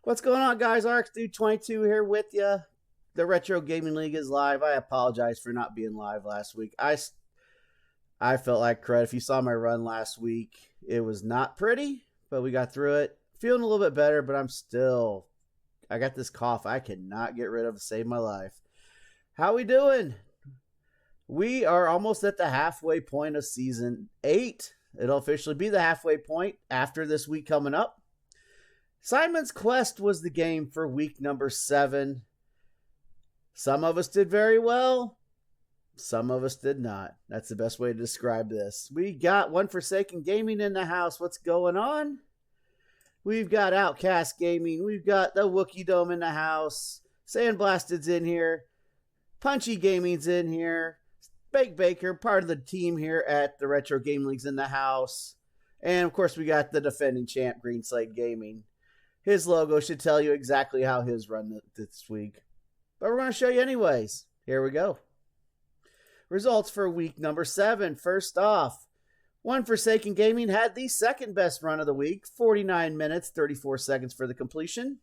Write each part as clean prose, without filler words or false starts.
What's going on, guys? RX-Dude22 here with you. The Retro Gaming League is live. I apologize for not being live last week. I felt like crud. If you saw my run last week, it was not pretty, but we got through it. Feeling a little bit better, but I got this cough I cannot get rid of to save my life. How we doing? We are almost at the halfway point of Season 8. It'll officially be the halfway point after this week coming up. Simon's Quest was the game for week number 7. Some of us did very well. Some of us did not. That's the best way to describe this. We got One Forsaken Gaming in the house. What's going on? We've got Outcast Gaming. We've got the Wookiee Dome in the house. Sandblasted's in here. Punchy Gaming's in here. Bake Baker, part of the team here at the Retro Game League's in the house. And, of course, we got the defending champ, Green Slate Gaming. His logo should tell you exactly how his run this week. But we're going to show you anyways. Here we go. Results for week number 7. First off, One Forsaken Gaming had the second best run of the week. 49 minutes, 34 seconds for the completion.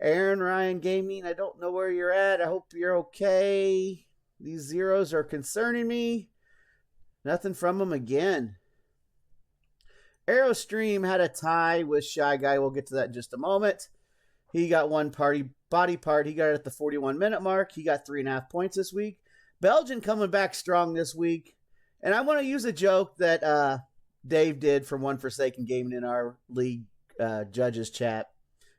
Aaron Ryan Gaming, I don't know where you're at. I hope you're okay. These zeros are concerning me. Nothing from him again. Aerostream had a tie with Shy Guy. We'll get to that in just a moment. He got one body part. He got it at the 41-minute mark. He got 3.5 points this week. Belgian coming back strong this week. And I want to use a joke that Dave did from One Forsaken Gaming in our league judges chat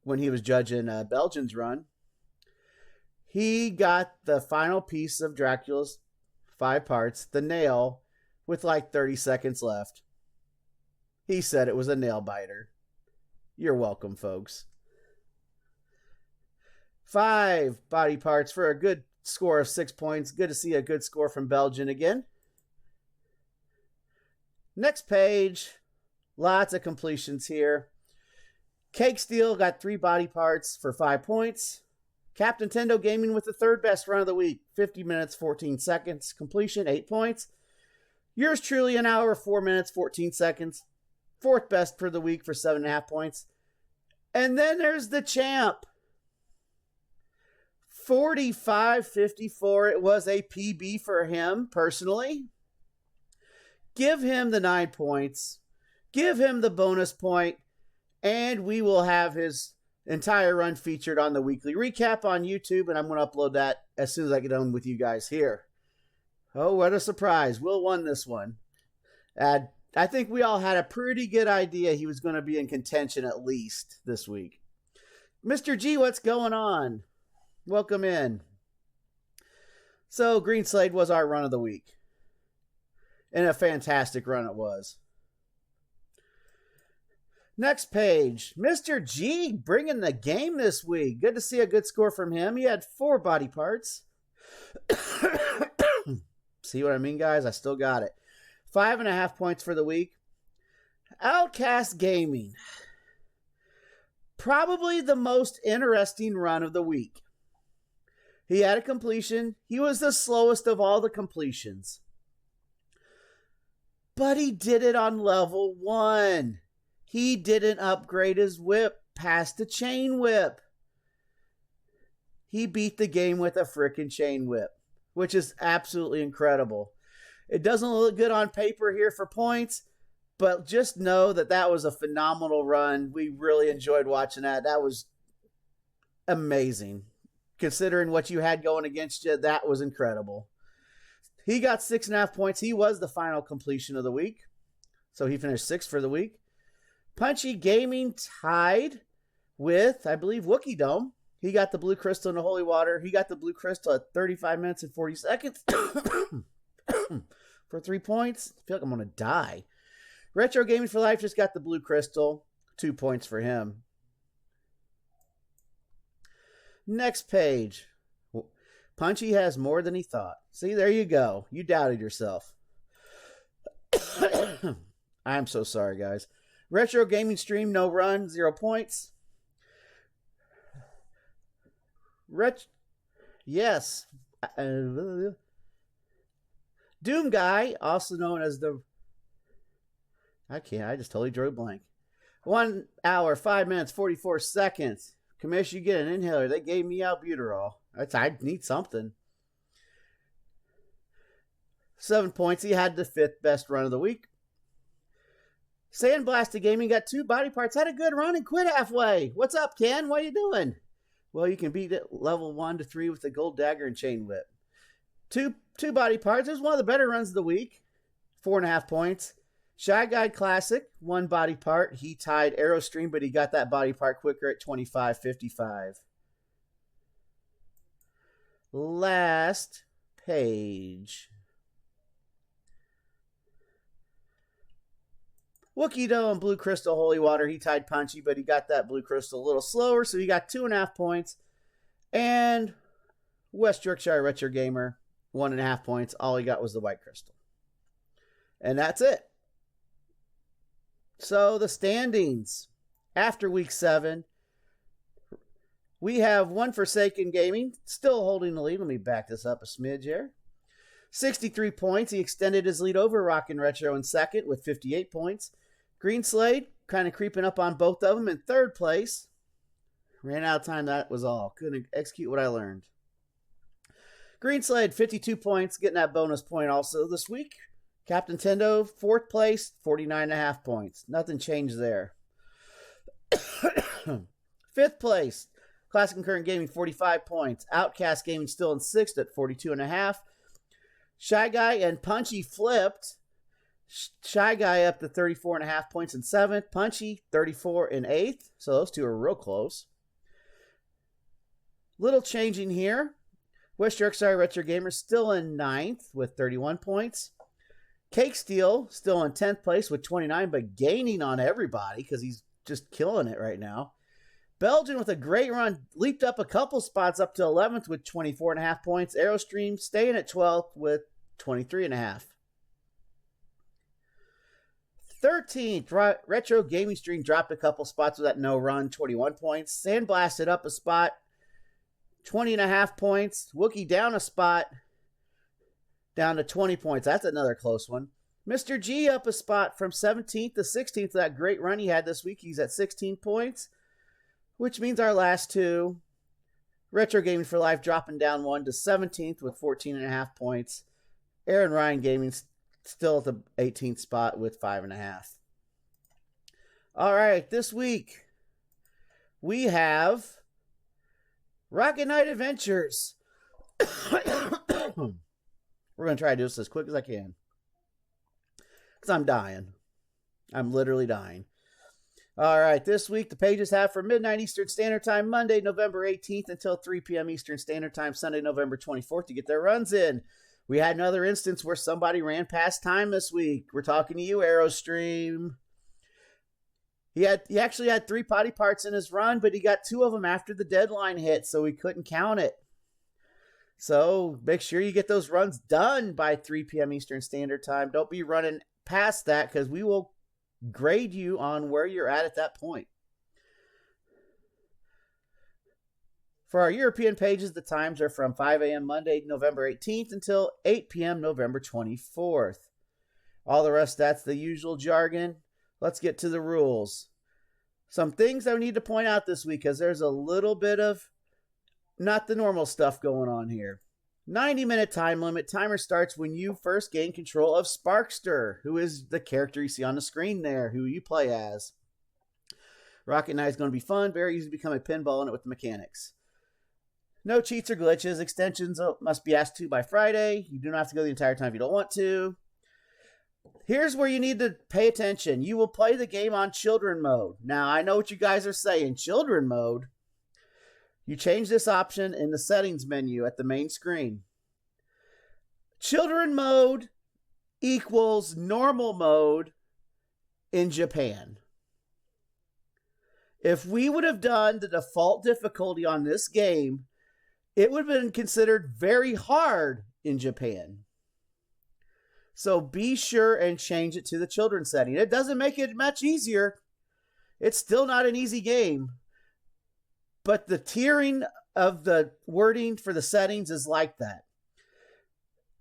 when he was judging Belgian's run. He got the final piece of Dracula's 5 parts, the nail, with like 30 seconds left. He said it was a nail biter. You're welcome, folks. 5 body parts for a good score of 6 points. Good to see a good score from Belgian again. Next page. Lots of completions here. Cake Steel got 3 body parts for 5 points. Captain Tendo Gaming with the third best run of the week. 50 minutes, 14 seconds. Completion, 8 points. Yours truly, an hour, 4 minutes, 14 seconds. Fourth best for the week for 7.5 points. And then there's the champ. 45.54. It was a PB for him, personally. Give him the 9 points. Give him the bonus point. And we will have his entire run featured on the weekly recap on YouTube. And I'm going to upload that as soon as I get done with you guys here. Oh, what a surprise. Will won this one. I think we all had a pretty good idea he was going to be in contention at least this week. Mr. G, what's going on? Welcome in. So, Green Slade was our run of the week. And a fantastic run it was. Next page. Mr. G bringing the game this week. Good to see a good score from him. He had 4 body parts. See what I mean, guys? I still got it. 5.5 points for the week. Outcast Gaming. Probably the most interesting run of the week. He had a completion. He was the slowest of all the completions. But he did it on level 1. He didn't upgrade his whip past the chain whip. He beat the game with a frickin' chain whip, which is absolutely incredible. It doesn't look good on paper here for points, but just know that that was a phenomenal run. We really enjoyed watching that. That was amazing. Considering what you had going against you, that was incredible. He got 6.5 points. He was the final completion of the week. So he finished 6th for the week. Punchy Gaming tied with, I believe, Wookiee Dome. He got the blue crystal in the holy water. He got the blue crystal at 35 minutes and 40 seconds. For 3 points. I feel like I'm going to die. Retro Gaming for Life just got the blue crystal. 2 points for him. Next page. Punchy has more than he thought. See, there you go. You doubted yourself. I'm so sorry, guys. Retro Gaming Stream, no run, 0 points. Yes. Doom Guy, also known as the... I just totally drew a blank. 1 hour, 5 minutes, 44 seconds. Commish, you get an inhaler. They gave me albuterol. I need something. 7 points. He had the 5th best run of the week. Sandblasted Gaming got 2 body parts. Had a good run and quit halfway. What's up, Ken? What are you doing? Well, you can beat it level 1 to 3 with the gold dagger and chain whip. Two body parts. It was one of the better runs of the week. 4.5 points. Shy Guy Classic, 1 body part. He tied Aerostream, but he got that body part quicker at 25.55. Last page. Wookie Doe and Blue Crystal Holy Water. He tied Punchy, but he got that Blue Crystal a little slower, so he got 2.5 points. And West Yorkshire Retro Gamer, 1.5 points. All he got was the White Crystal. And that's it. So the standings after week 7, we have One Forsaken Gaming still holding the lead. Let me back this up a smidge here. 63 points. He extended his lead over Rockin' Retro in second with 58 points. Green Slade kind of creeping up on both of them in 3rd place. Ran out of time, that was all. Couldn't execute what I learned. Green Slade, 52 points, getting that bonus point also this week. Captain Tendo, 4th place, 49.5 points. Nothing changed there. 5th place, Classic and Current Gaming, 45 points. Outcast Gaming still in 6th at 42.5. Shy Guy and Punchy flipped. Shy Guy up to 34.5 points in 7th. Punchy, 34 in 8th. So those two are real close. Little changing here. West Yorkshire Retro Gamer still in 9th with 31 points. Cake Steel still in 10th place with 29, but gaining on everybody because he's just killing it right now. Belgian with a great run, leaped up a couple spots up to 11th with 24.5 points. Aerostream staying at 12th with 23.5. 13th, Retro Gaming Stream dropped a couple spots with that no run, 21 points. Sandblasted up a spot, 20.5 points. Wookie down a spot, down to 20 points. That's another close one. Mr. G up a spot from 17th to 16th. That great run he had this week. He's at 16 points, which means our last two. Retro Gaming for Life dropping down 1 to 17th with 14.5 points. Aaron Ryan Gaming still at the 18th spot with 5.5. All right, this week we have Rocket Knight Adventures. We're going to try to do this as quick as I can. Because I'm dying. I'm literally dying. All right, this week the pages have from midnight Eastern Standard Time, Monday, November 18th until 3 p.m. Eastern Standard Time, Sunday, November 24th to get their runs in. We had another instance where somebody ran past time this week. We're talking to you, Aerostream. He actually had 3 body parts in his run, but he got 2 of them after the deadline hit, so he couldn't count it. So make sure you get those runs done by 3 p.m. Eastern Standard Time. Don't be running past that because we will grade you on where you're at that point. For our European pages, the times are from 5 a.m. Monday, November 18th until 8 p.m. November 24th. All the rest, that's the usual jargon. Let's get to the rules. Some things I need to point out this week because there's a little bit of not the normal stuff going on here. 90-minute time limit. Timer starts when you first gain control of Sparkster, who is the character you see on the screen there, who you play as. Rocket Knight is going to be fun. Very easy to become a pinball in it with the mechanics. No cheats or glitches. Extensions must be asked to by Friday. You do not have to go the entire time if you don't want to. Here's where you need to pay attention. You will play the game on children mode. Now, I know what you guys are saying. Children mode? You change this option in the settings menu at the main screen. Children mode equals normal mode in Japan. If we would have done the default difficulty on this game, it would have been considered very hard in Japan. So be sure and change it to the children's setting. It doesn't make it much easier. It's still not an easy game. But the tiering of the wording for the settings is like that.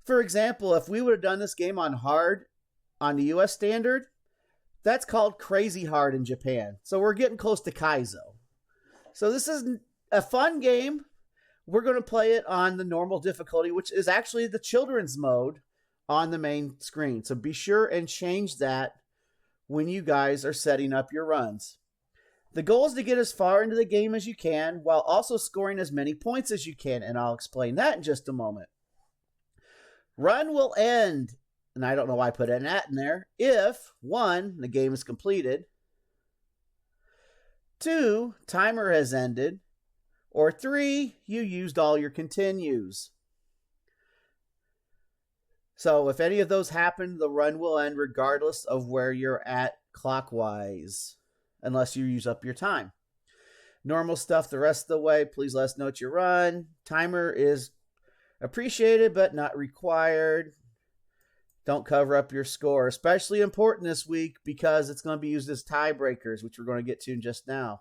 For example, if we would have done this game on hard on the US standard, that's called crazy hard in Japan. So we're getting close to Kaizo. So this is a fun game. We're going to play it on the normal difficulty, which is actually the children's mode on the main screen. So be sure and change that when you guys are setting up your runs. The goal is to get as far into the game as you can while also scoring as many points as you can, and I'll explain that in just a moment. Run will end, and I don't know why I put an at in there, if 1, the game is completed, 2, timer has ended, or 3, you used all your continues. So if any of those happen, the run will end regardless of where you're at clockwise, unless you use up your time. Normal stuff the rest of the way. Please let us know what you run. Timer is appreciated but not required. Don't cover up your score. Especially important this week because it's going to be used as tiebreakers, which we're going to get to in just now.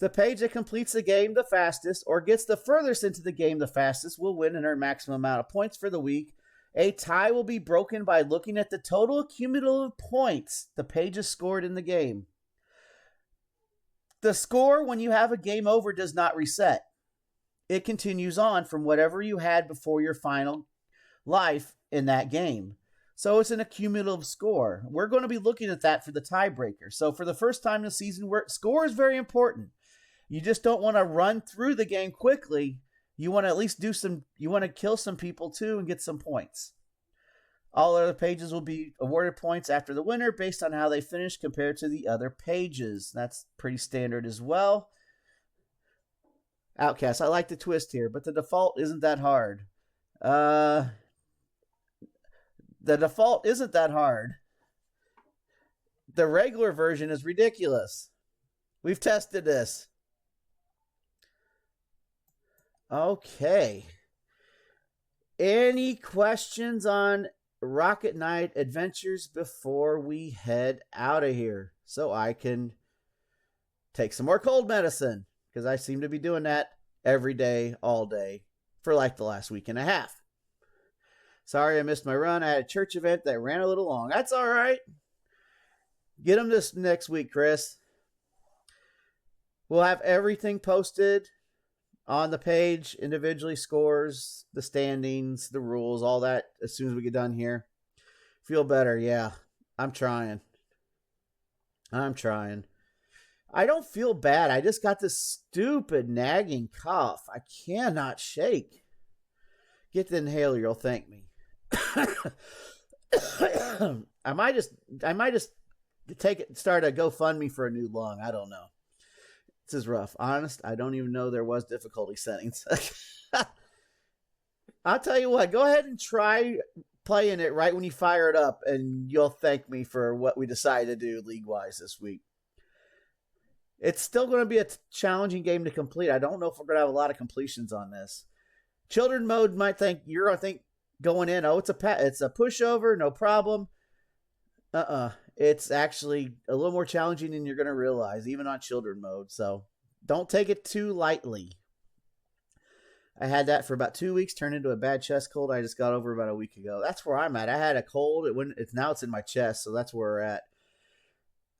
The page that completes the game the fastest or gets the furthest into the game the fastest will win and earn maximum amount of points for the week. A tie will be broken by looking at the total cumulative points the pages scored in the game. The score when you have a game over does not reset. It continues on from whatever you had before your final life in that game. So it's an accumulative score. We're going to be looking at that for the tiebreaker. So for the first time in the season, score is very important. You just don't want to run through the game quickly. You want to at least you want to kill some people too and get some points. All other pages will be awarded points after the winner based on how they finish compared to the other pages. That's pretty standard as well. Outcast, I like the twist here, but the default isn't that hard. The default isn't that hard. The regular version is ridiculous. We've tested this. Okay. Any questions on Rocket Knight Adventures before we head out of here? So I can take some more cold medicine, because I seem to be doing that every day, all day, for like the last week and a half. Sorry I missed my run. I had a church event that ran a little long. That's all right. Get them this next week, Chris. We'll have everything posted on the page, individually, scores, the standings, the rules, all that as soon as we get done here. Feel better, yeah. I'm trying. I don't feel bad. I just got this stupid nagging cough. I cannot shake. Get the inhaler, you'll thank me. I might just start a GoFundMe for a new lung. I don't know. This is rough. Honest, I don't even know there was difficulty settings. I'll tell you what, go ahead and try playing it right when you fire it up, and you'll thank me for what we decided to do league-wise this week. It's still going to be a challenging game to complete. I don't know if we're going to have a lot of completions on this. Children mode might think, you're going to think going in, oh, it's a pushover, no problem. It's actually a little more challenging than you're going to realize, even on children mode. So don't take it too lightly. I had that for about 2 weeks, turned into a bad chest cold I just got over about a week ago. That's where I'm at. I had a cold. Now it's in my chest, so that's where we're at.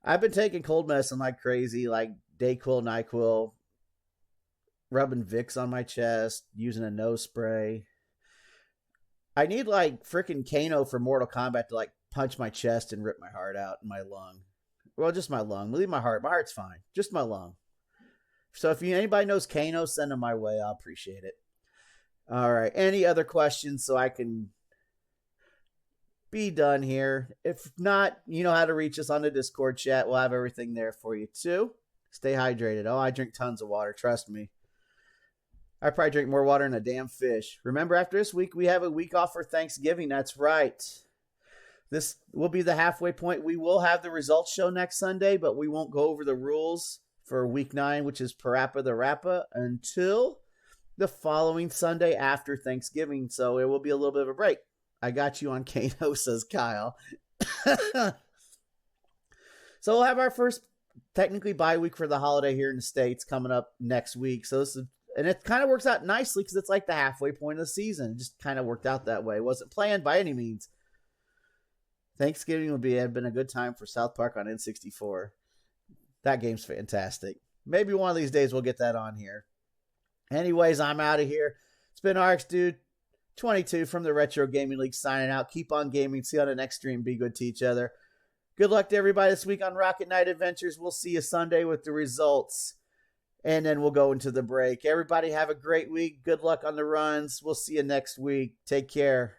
I've been taking cold medicine like crazy, like Dayquil, NyQuil, rubbing Vicks on my chest, using a nose spray. I need like freaking Kano for Mortal Kombat to like punch my chest and rip my heart out in my lung. Well, just my lung. Leave my heart. My heart's fine. Just my lung. So if anybody knows Kano, send them my way. I'll appreciate it. All right. Any other questions so I can be done here? If not, you know how to reach us on the Discord chat. We'll have everything there for you too. Stay hydrated. Oh, I drink tons of water. Trust me. I probably drink more water than a damn fish. Remember, after this week, we have a week off for Thanksgiving. That's right. This will be the halfway point. We will have the results show next Sunday, but we won't go over the rules for week 9, which is Parappa the Rappa, until the following Sunday after Thanksgiving. So it will be a little bit of a break. I got you on Kano, says Kyle. So we'll have our first technically bye week for the holiday here in the States coming up next week. So this is, and it kind of works out nicely because it's like the halfway point of the season. It just kind of worked out that way. It wasn't planned by any means. Thanksgiving had been a good time for South Park on N64. That game's fantastic. Maybe one of these days we'll get that on here. Anyways, I'm out of here. It's been RX Dude 22 from the Retro Gaming League signing out. Keep on gaming. See you on the next stream. Be good to each other. Good luck to everybody this week on Rocket Knight Adventures. We'll see you Sunday with the results. And then we'll go into the break. Everybody have a great week. Good luck on the runs. We'll see you next week. Take care.